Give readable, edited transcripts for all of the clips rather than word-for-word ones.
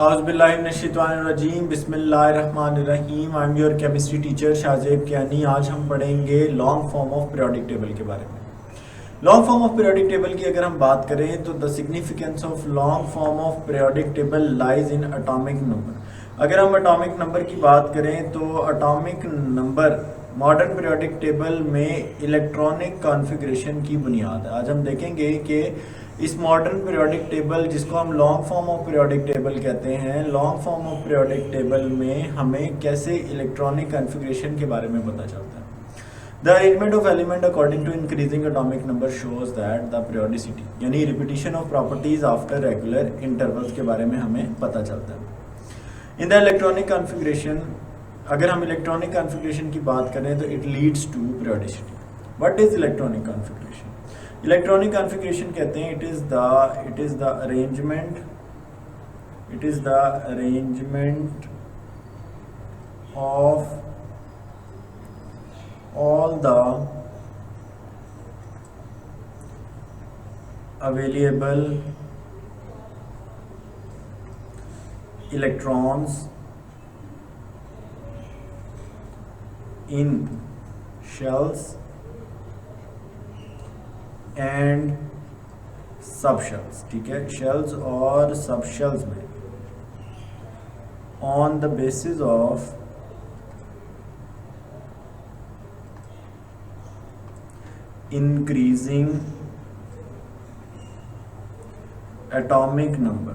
औज़ुबिल्लाहिमिनश्शैतानिर्रजीम बिस्मिल्लाहिर्रहमानिर्रहीम। I am your chemistry teacher Shahzeb Kiyani. आज हम पढ़ेंगे long form of periodic table के बारे में। लॉन्ग फॉर्म ऑफ पीरियोडिक टेबल की अगर हम बात करें तो the significance of long form of periodic table lies in atomic number. अगर हम एटॉमिक नंबर की बात करें तो atomic number modern periodic table में इलेक्ट्रॉनिक कॉन्फ़िगरेशन की बुनियाद है। आज हम देखेंगे कि इस मॉडर्न पीरियोडिक टेबल, जिसको हम long form of periodic table कहते हैं, long form of periodic table में हमें कैसे इलेक्ट्रॉनिक कॉन्फ़िगरेशन के बारे में पता चलता है। The arrangement of element according to increasing atomic number shows that the periodicity यानी repetition of properties after regular intervals के बारे में हमें पता चलता है। इन द इलेक्ट्रॉनिक कॉन्फ़िगरेशन, अगर हम इलेक्ट्रॉनिक कॉन्फ़िगरेशन की बात करें तो it leads to periodicity. What is electronic configuration? Electronic configuration कहते हैं it is the arrangement of all the available electrons in shells and subshells। ठीक है, shells और subshells में on the basis of increasing atomic number.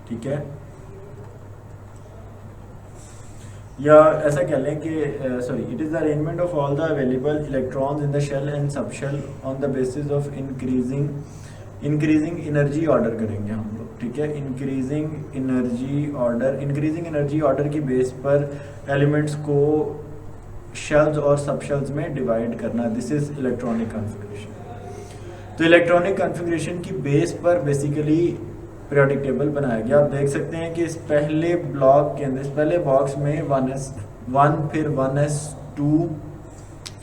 ठीक है, या ऐसा कह लें कि it is the arrangement of all the available electrons in the shell and subshell on the basis of increasing energy order करेंगे हम लोग। ठीक है, इंक्रीजिंग एनर्जी ऑर्डर की बेस पर एलिमेंट्स को शेल्स और सबशेल्स में डिवाइड करना। This is electronic configuration. तो इलेक्ट्रॉनिक कॉन्फ़िगरेशन की बेस पर बेसिकली पीरियोडिक टेबल बनाया गया। आप देख सकते हैं कि इस पहले ब्लॉक के अंदर, इस पहले बॉक्स में 1s1, फिर 1s2,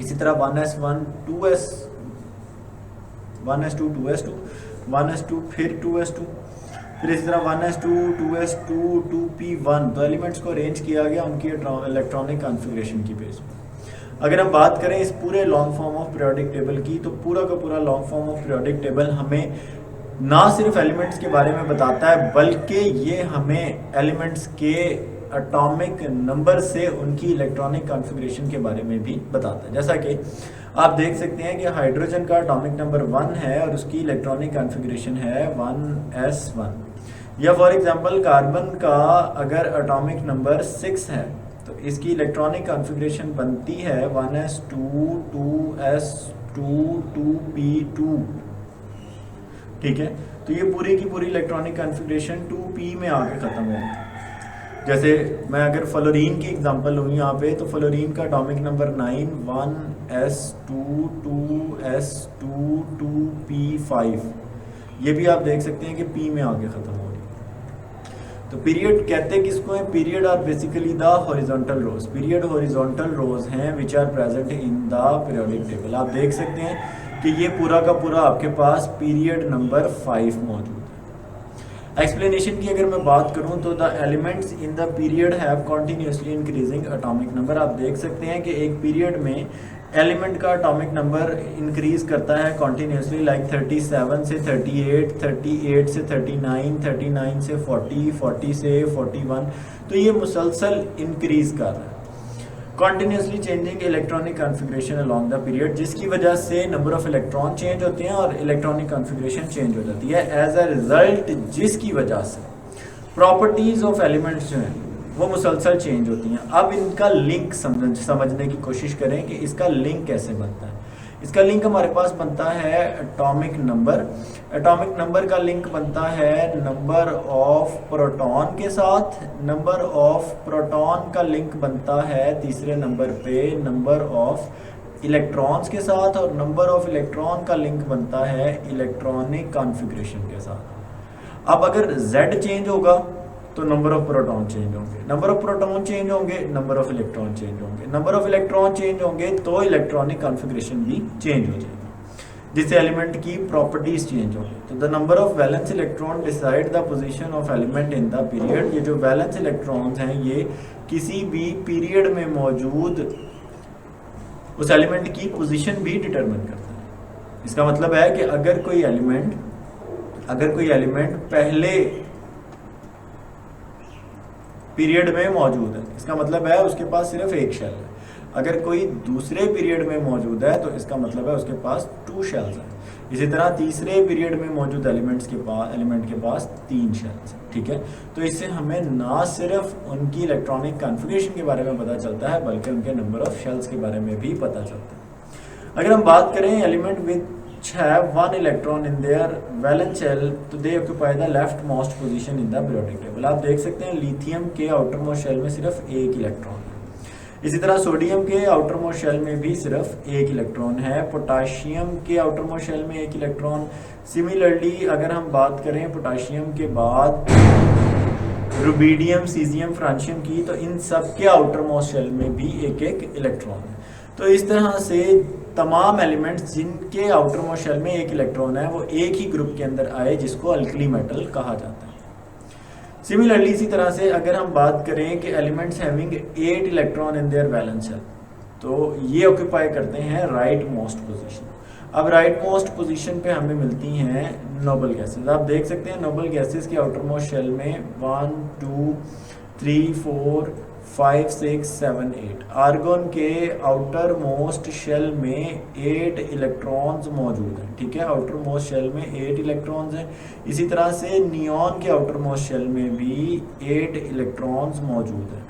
इसी तरह 1s1 2s 1s2 2s2 1s2 फिर 2s2, फिर इसी तरह 1s2 2s2 2p1। तो एलिमेंट्स को अरेंज किया गया उनकी इलेक्ट्रॉनिक कॉन्फ़िगरेशन की बेस पर। अगर हम बात करें इस पूरे लॉन्ग फॉर्म ऑफ पीरियोडिक टेबल की, तो पूरा का पूरा long form of periodic table हमें ना सिर्फ एलिमेंट्स के बारे में बताता है, बल्कि ये हमें एलिमेंट्स के एटॉमिक नंबर से उनकी इलेक्ट्रॉनिक कॉन्फ़िगरेशन के बारे में भी बताता है। जैसा कि आप देख सकते हैं कि हाइड्रोजन का एटॉमिक नंबर 1 है और उसकी इलेक्ट्रॉनिक कॉन्फ़िगरेशन है 1s1। या फॉर एग्जांपल कार्बन का अगर एटॉमिक नंबर 6 है तो इसकी इलेक्ट्रॉनिक कॉन्फ़िगरेशन बनती है 1s2 2s2 2p2। ठीक है, तो ये पूरी की पूरी इलेक्ट्रॉनिक कॉन्फ़िगरेशन 2p में आके ख़त्म होती है। जैसे मैं अगर फ्लोरीन की एग्जांपल लूँ यहाँ पे, तो फ्लोरीन का atomic number 9 1s2 2s2 2p5। ये भी आप देख सकते हैं कि p में आके ख़त्म हो रही है। तो पीरियड कहते हैं किसको है? Period are basically the horizontal rows. Period horizontal rows हैं which are present in the periodic table. आप देख सकते हैं कि ये पूरा का पूरा आपके पास पीरियड नंबर 5 मौजूद है। एक्सप्लेनेशन की अगर मैं बात करूं तो the elements in the period have continuously increasing atomic number. आप देख सकते हैं कि एक पीरियड में एलिमेंट का एटॉमिक नंबर इंक्रीज करता है कॉन्टिन्यूसली, लाइक 37 से 38, 38 से 39, 39 से 40, 40 से 41। तो ये मुसलसल इंक्रीज कर रहा है, continuously changing electronic configuration along the period, जिसकी वजह से नंबर ऑफ इलेक्ट्रॉन चेंज होते हैं और इलेक्ट्रॉनिक कॉन्फ़िगरेशन चेंज हो जाती है एज अ रिजल्ट, जिसकी वजह से प्रॉपर्टीज ऑफ एलिमेंट्स जो हैं वो मुसलसल चेंज होती हैं। अब इनका लिंक समझने की कोशिश करें कि इसका लिंक कैसे बनता है। इसका लिंक हमारे पास बनता है एटॉमिक नंबर। एटॉमिक नंबर का लिंक बनता है नंबर ऑफ प्रोटॉन के साथ। नंबर ऑफ प्रोटॉन का लिंक बनता है तीसरे नंबर पे नंबर ऑफ इलेक्ट्रॉन्स के साथ, और नंबर ऑफ इलेक्ट्रॉन का लिंक बनता है इलेक्ट्रॉनिक कॉन्फ़िगरेशन के साथ। अब अगर Z चेंज होगा तो नंबर ऑफ प्रोटॉन चेंज होंगे, नंबर ऑफ प्रोटॉन चेंज होंगे, नंबर ऑफ इलेक्ट्रॉन चेंज होंगे, नंबर ऑफ इलेक्ट्रॉन चेंज होंगे तो इलेक्ट्रॉनिक कॉन्फ़िगरेशन भी चेंज हो जाएगी। जिससे एलिमेंट की प्रॉपर्टीज चेंज होगी। तो the number of valence electron decide the position of element in the period. ये जो वैलेंस इलेक्ट्रॉन्स हैं ये किसी भी पीरियड में मौजूद उस एलिमेंट की पोजीशन भी डिटरमिन करता है। इसका मतलब है कि अगर कोई एलिमेंट पहले पीरियड में मौजूद है, इसका मतलब है उसके पास सिर्फ एक शेल है। अगर कोई दूसरे पीरियड में मौजूद है तो इसका मतलब है उसके पास 2 शेल्स हैं। इसी तरह तीसरे पीरियड में मौजूद एलिमेंट के पास 3 शेल्स हैं। ठीक है, तो इससे हमें ना सिर्फ उनकी इलेक्ट्रॉनिक कॉन्फ़िगरेशन के बारे में पता चलता है बल्कि उनके नंबर ऑफ शेल्स के बारे में भी पता चलता है। अगर हम बात करें element which have 1 electron in their valence shell, तो they occupy the left most position in the periodic table. आप देख सकते हैं लिथियम के आउटर मोस्ट शेल में सिर्फ एक इलेक्ट्रॉन है। इसी तरह सोडियम के आउटर मोस्ट शेल में भी सिर्फ एक इलेक्ट्रॉन है। पोटाशियम के आउटर मोस्ट शेल में एक इलेक्ट्रॉन। सिमिलरली अगर हम बात करें पोटाशियम के बाद रुबिडियम, सीजियम, फ्रांशियम की, तो इन सब के आउटर मोस्ट शेल में भी एक एक इलेक्ट्रॉन है। तो इस तरह से तमाम एलिमेंट्स जिनके आउटर मोस्ट शेल में एक इलेक्ट्रॉन है वो एक ही ग्रुप के अंदर आए जिसको अल्कली मेटल कहा जाता है। सिमिलरली इसी तरह से अगर हम बात करें कि elements having 8 electron in their valence shell, तो ये ऑक्यूपाई करते हैं राइट मोस्ट पोजीशन। अब राइट मोस्ट पोजीशन पे हमें मिलती हैं नोबल गैसेस। आप देख सकते हैं नोबल गैसेस के आउटर मोस्ट शेल में 1 2 3 4 5 6 7 8। आर्गन के आउटर मोस्ट शेल में 8 इलेक्ट्रॉन्स मौजूद हैं। ठीक है, आउटर मोस्ट शेल में 8 इलेक्ट्रॉन्स हैं। इसी तरह से नियॉन के आउटर मोस्ट शेल में भी 8 इलेक्ट्रॉन्स मौजूद हैं।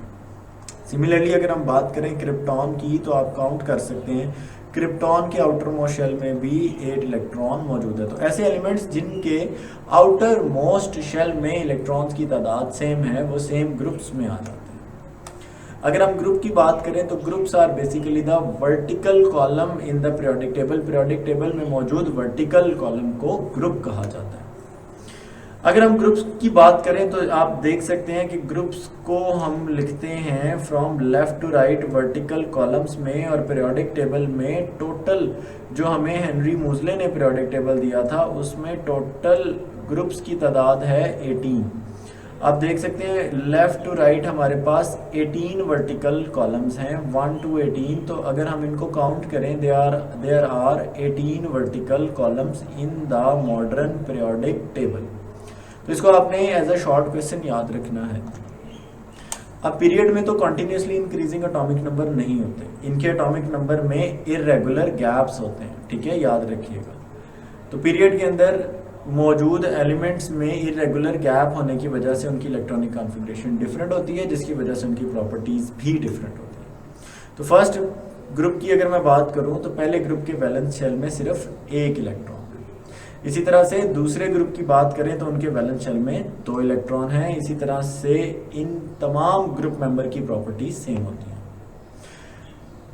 सिमिलरली अगर हम बात करें क्रिप्टॉन की, तो आप काउंट कर सकते हैं क्रिप्टॉन के आउटर मोस्ट शेल में भी 8 इलेक्ट्रॉन मौजूद है। तो ऐसे एलिमेंट्स जिनके आउटर मोस्ट शेल में इलेक्ट्रॉन्स की तादाद सेम है वो सेम ग्रुप्स में आ जाते हैं। अगर हम ग्रुप की बात करें तो groups are basically the vertical column in the periodic table. Periodic table में मौजूद वर्टिकल कॉलम को ग्रुप कहा जाता है। अगर हम ग्रुप्स की बात करें तो आप देख सकते हैं कि ग्रुप्स को हम लिखते हैं from left to right vertical columns में, और पीरियोडिक टेबल में टोटल जो हमें हेनरी मूजले ने पीरियोडिक टेबल दिया था उसमें टोटल ग्रुप्स की तादाद है 18। आप देख सकते हैं लेफ्ट टू राइट हमारे पास 18 वर्टिकल कॉलम्स हैं 1 to 18। तो अगर हम इनको काउंट करें there are 18 vertical columns in the modern periodic table. तो इसको आपने एज अ शॉर्ट क्वेश्चन याद रखना है। अब पीरियड में तो कंटिन्यूसली इंक्रीजिंग एटॉमिक नंबर नहीं होते, इनके एटॉमिक नंबर में इरेगुलर गैप्स होते हैं। ठीक है, याद रखिएगा। तो पीरियड के अंदर मौजूद एलिमेंट्स में इरेगुलर गैप होने की वजह से उनकी इलेक्ट्रॉनिक कॉन्फ़िगरेशन डिफरेंट होती है, जिसकी वजह से उनकी प्रॉपर्टीज भी डिफरेंट होती है। तो फर्स्ट ग्रुप की अगर मैं बात करूं तो पहले ग्रुप के वैलेंस शेल में सिर्फ एक इलेक्ट्रॉन है। इसी तरह से दूसरे ग्रुप की बात करें तो उनके वैलेंस शेल में 2 इलेक्ट्रॉन हैं। इसी तरह से इन तमाम ग्रुप मेंबर की प्रॉपर्टीज सेम होती हैं।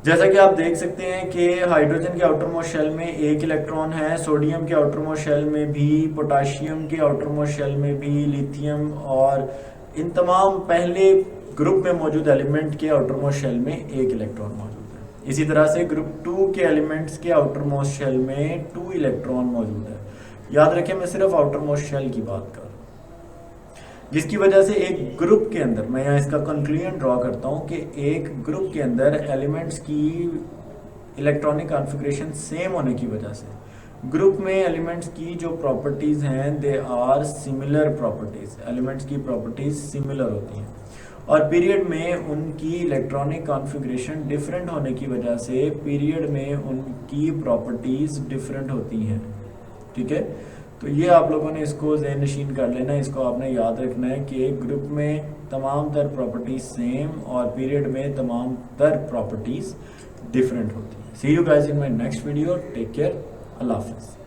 जैसा कि आप देख सकते हैं कि हाइड्रोजन के आउटर मोस्ट शेल में 1 इलेक्ट्रॉन है, सोडियम के आउटर मोस्ट शेल में भी, पोटाशियम के आउटर मोस्ट शेल में भी, लिथियम, और इन तमाम पहले ग्रुप में मौजूद एलिमेंट के आउटर मोस्ट शेल में 1 इलेक्ट्रॉन मौजूद है। इसी तरह से ग्रुप 2 के एलिमेंट्स के आउटर मोस्ट शेल में 2 इलेक्ट्रॉन मौजूद है। याद रखें मैं सिर्फ आउटर मोस्ट शेल की बात कर रहा हूं, जिसकी वजह से एक ग्रुप के अंदर मैं यहाँ इसका कंक्लूजन ड्रॉ करता हूँ कि एक ग्रुप के अंदर एलिमेंट्स की इलेक्ट्रॉनिक कॉन्फ़िगरेशन सेम होने की वजह से ग्रुप में एलिमेंट्स की जो प्रॉपर्टीज हैं they are similar properties. Elements की प्रॉपर्टीज सिमिलर होती हैं और पीरियड में उनकी इलेक्ट्रॉनिक कॉन्फ़िगरेशन डिफरेंट होने की वजह से पीरियड में उनकी प्रॉपर्टीज डिफरेंट होती हैं। ठीक है, तो ये आप लोगों ने इसको ज़हन नशीन कर लेना, इसको आपने याद रखना है कि एक ग्रुप में तमाम तर प्रॉपर्टीज सेम और पीरियड में तमाम तर प्रॉपर्टीज डिफरेंट होती हैं। See you guys in my next video, take care, अल्लाह हाफ़िज़।